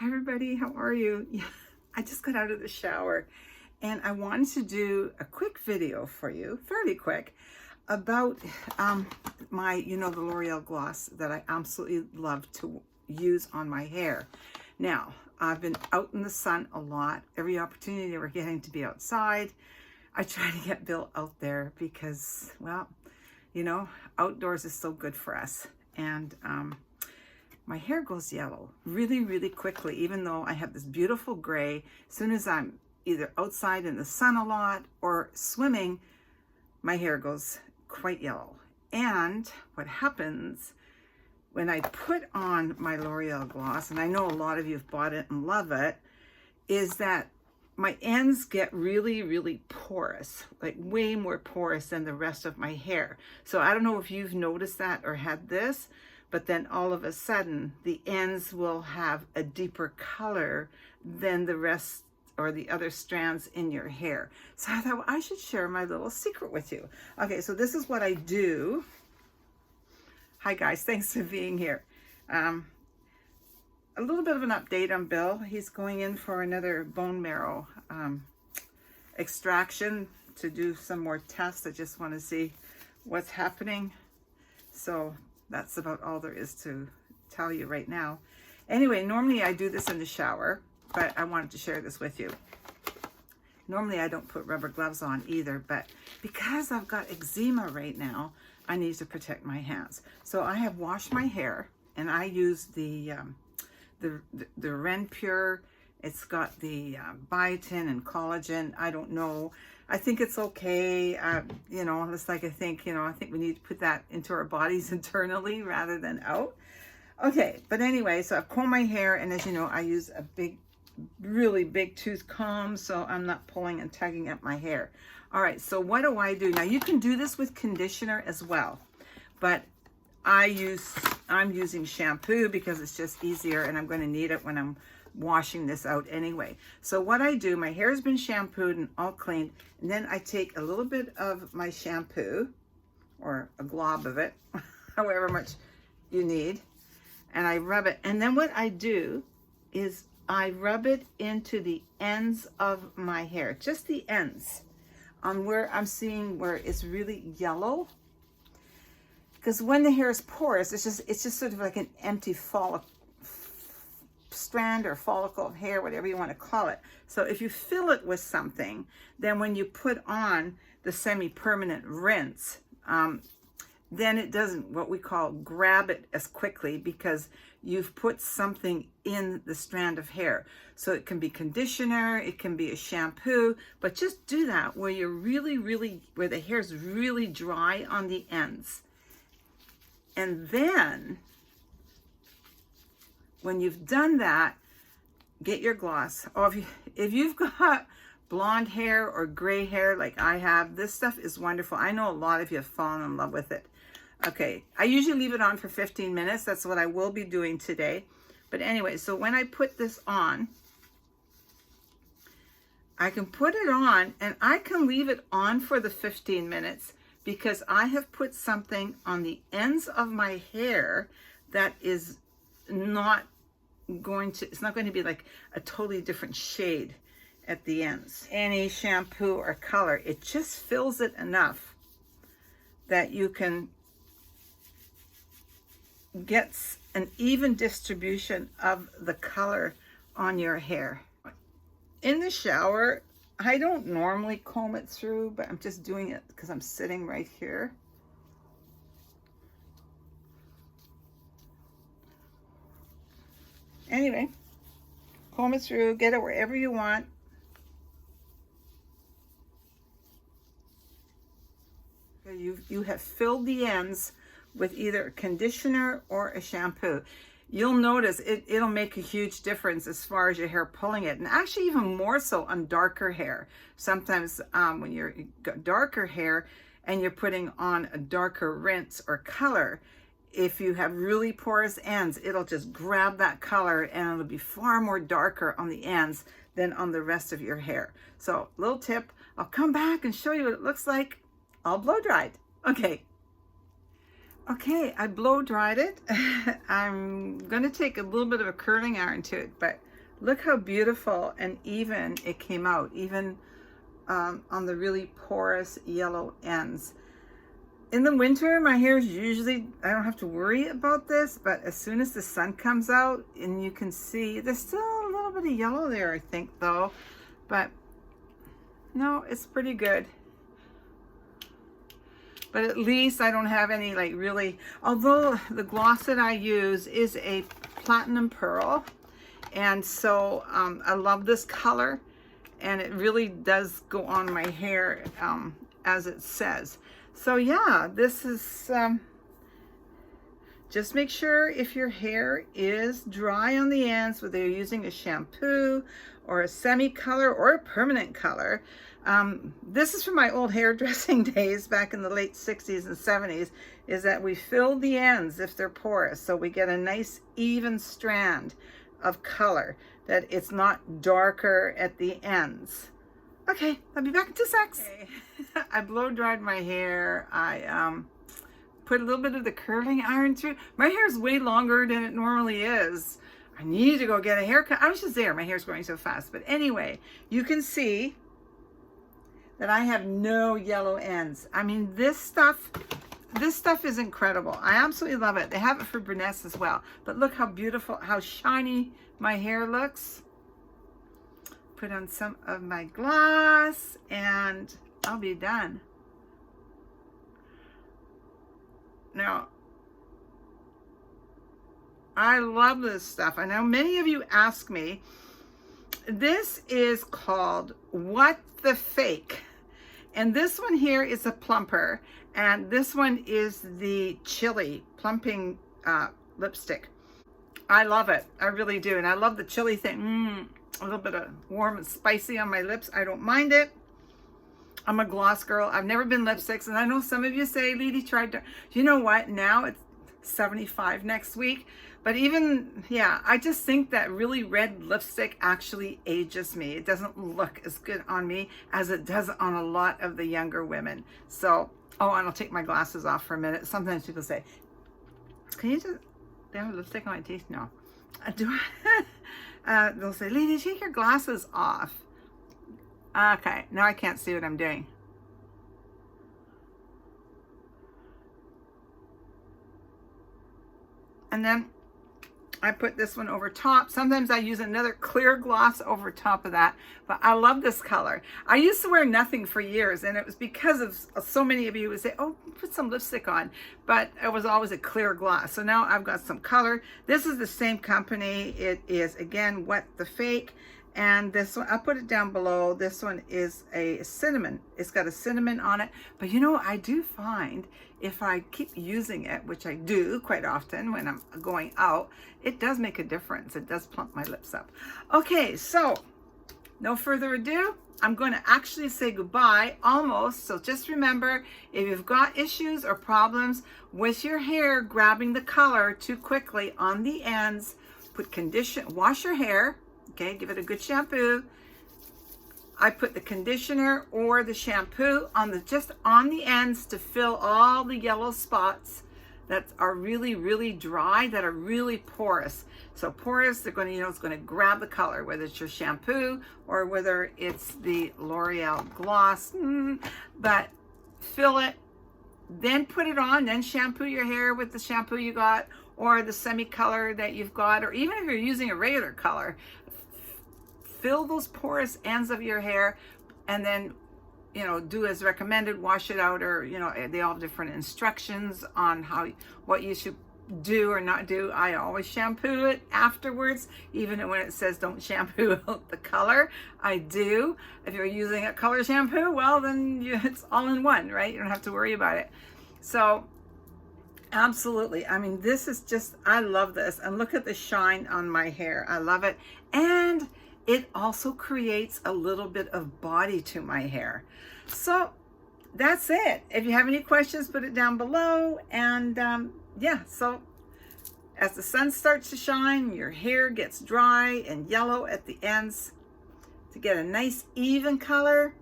Hi everybody, how are you? Yeah, I just got out of the shower and I wanted to do a quick video for you, fairly quick, about my, the L'Oreal gloss that I absolutely love to use on my hair. Now, I've been out in the sun a lot. Every opportunity we're getting to be outside, I try to get Bill out there because, well, outdoors is so good for us. And my hair goes yellow really, really quickly, even though I have this beautiful gray. As soon as I'm either outside in the sun a lot or swimming, my hair goes quite yellow. And what happens when I put on my L'Oreal gloss, and I know a lot of you have bought it and love it, is that my ends get really, really porous, like way more porous than the rest of my hair. So I don't know if you've noticed that or had this, but then all of a sudden the ends will have a deeper color than the rest or the other strands in your hair. So I thought, well, I should share my little secret with you. Okay, so this is what I do. Hi guys, thanks for being here. A little bit of an update on Bill. He's going in for another bone marrow extraction to do some more tests. I just want to see what's happening. So that's about all there is to tell you right now. Anyway, normally I do this in the shower, but I wanted to share this with you. Normally I don't put rubber gloves on either, but because I've got eczema right now, I need to protect my hands. So I have washed my hair and I use the Ren Pure. It's got the biotin and collagen. I don't know. I think it's okay. It's like I think we need to put that into our bodies internally rather than out. Okay, but anyway, so I comb my hair, and as you know, I use a really big tooth comb, so I'm not pulling and tugging at my hair. All right, so what do I do? Now you can do this with conditioner as well, but I'm using shampoo because it's just easier, and I'm going to need it when I'm washing this out anyway. So what I do, my hair has been shampooed and all cleaned, and then I take a little bit of my shampoo, or a glob of it, however much you need, and I rub it. And then what I do is I rub it into the ends of my hair, just the ends, on where I'm seeing where it's really yellow. Because when the hair is porous, it's just sort of like an empty strand or follicle of hair, whatever you want to call it. So if you fill it with something, then when you put on the semi-permanent rinse, then it doesn't, what we call, grab it as quickly because you've put something in the strand of hair. So it can be conditioner, it can be a shampoo, but just do that where you're where the hair's really dry on the ends. And then when you've done that, get your gloss. Or if you've got blonde hair or gray hair like I have, this stuff is wonderful. I know a lot of you have fallen in love with it. Okay, I usually leave it on for 15 minutes. That's what I will be doing today. But anyway, so when I put this on, I can put it on and I can leave it on for the 15 minutes because I have put something on the ends of my hair that is not going to, it's not going to be like a totally different shade at the ends. Any shampoo or color, it just fills it enough that you can get an even distribution of the color on your hair. In the shower, I don't normally comb it through, but I'm just doing it because I'm sitting right here. Anyway, comb it through, get it wherever you want. You have filled the ends with either a conditioner or a shampoo. You'll notice it'll make a huge difference as far as your hair pulling it, and actually even more so on darker hair. Sometimes when you've got darker hair and you're putting on a darker rinse or color, if you have really porous ends, it'll just grab that color and it'll be far more darker on the ends than on the rest of your hair. So little tip, I'll come back and show you what it looks like all blow dried. Okay, I blow dried it. I'm gonna take a little bit of a curling iron to it, but Look how beautiful and even it came out, even on the really porous yellow ends. In the winter, my hair is usually, I don't have to worry about this, but as soon as the sun comes out and you can see, there's still a little bit of yellow there, I think, though. But no, it's pretty good. But at least I don't have any like really, although the gloss that I use is a platinum pearl. And so I love this color, and it really does go on my hair as it says. So yeah, this is, just make sure if your hair is dry on the ends, whether you're using a shampoo or a semi-color or a permanent color. This is from my old hairdressing days back in the late 60s and 70s, is that we fill the ends if they're porous, so we get a nice even strand of color, that it's not darker at the ends. Okay, I'll be back in 2 seconds. Okay. I blow dried my hair. I put a little bit of the curling iron through. My hair is way longer than it normally is. I need to go get a haircut. I was just there. My hair's growing so fast. But anyway, you can see that I have no yellow ends. I mean, this stuff is incredible. I absolutely love it. They have it for brunettes as well. But look how beautiful, how shiny my hair looks. Put on some of my gloss and I'll be done. Now, I love this stuff. I know many of you ask me, this is called What the Fake. And this one here is a plumper. And this one is the chili plumping lipstick. I love it. I really do. And I love the chili thing. A little bit of warm and spicy on my lips. I don't mind it. I'm a gloss girl. I've never been lipsticks. And I know some of you say, Lady tried to. You know what? Now it's 75 next week. But even, yeah, I just think that really red lipstick actually ages me. It doesn't look as good on me as it does on a lot of the younger women. So, oh, and I'll take my glasses off for a minute. Sometimes people say, can you just, do I have lipstick on my teeth? No. Do I? They'll say, Lady, take your glasses off. Okay, now I can't see what I'm doing. And then I put this one over top. Sometimes I use another clear gloss over top of that, but I love this color. I used to wear nothing for years, and it was because of so many of you would say, oh, put some lipstick on, but it was always a clear gloss. So now I've got some color. This is the same company. It is, again, What the Fake. And this one, I'll put it down below. This one is a cinnamon. It's got a cinnamon on it. But you know, I do find if I keep using it, which I do quite often when I'm going out, it does make a difference. It does plump my lips up. Okay, so no further ado, I'm going to actually say goodbye almost. So just remember, if you've got issues or problems with your hair grabbing the color too quickly on the ends, put condition, wash your hair. Okay, give it a good shampoo. I put the conditioner or the shampoo on the just on the ends to fill all the yellow spots that are really, really dry, that are really porous. So porous, they're going to, you know, it's going to grab the color, whether it's your shampoo or whether it's the L'Oreal gloss. But fill it, then put it on, then shampoo your hair with the shampoo you got, or the semi-color that you've got, or even if you're using a regular color. Fill those porous ends of your hair, and then, you know, do as recommended, wash it out, or, you know, they all have different instructions on what you should do or not do. I always shampoo it afterwards, even when it says don't shampoo out the color. I do. If you're using a color shampoo, well, then it's all in one, right? You don't have to worry about it. So absolutely. I mean, this is just, I love this. And look at the shine on my hair. I love it. And it also creates a little bit of body to my hair. So that's it. If you have any questions, put it down below. And yeah, so as the sun starts to shine, your hair gets dry and yellow at the ends. To get a nice even color,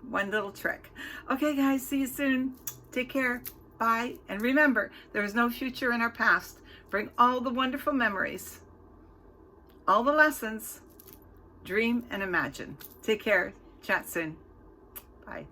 one little trick. Okay guys, see you soon. Take care. Bye. And remember, there is no future in our past. Bring all the wonderful memories, all the lessons, dream and imagine. Take care. Chat soon. Bye.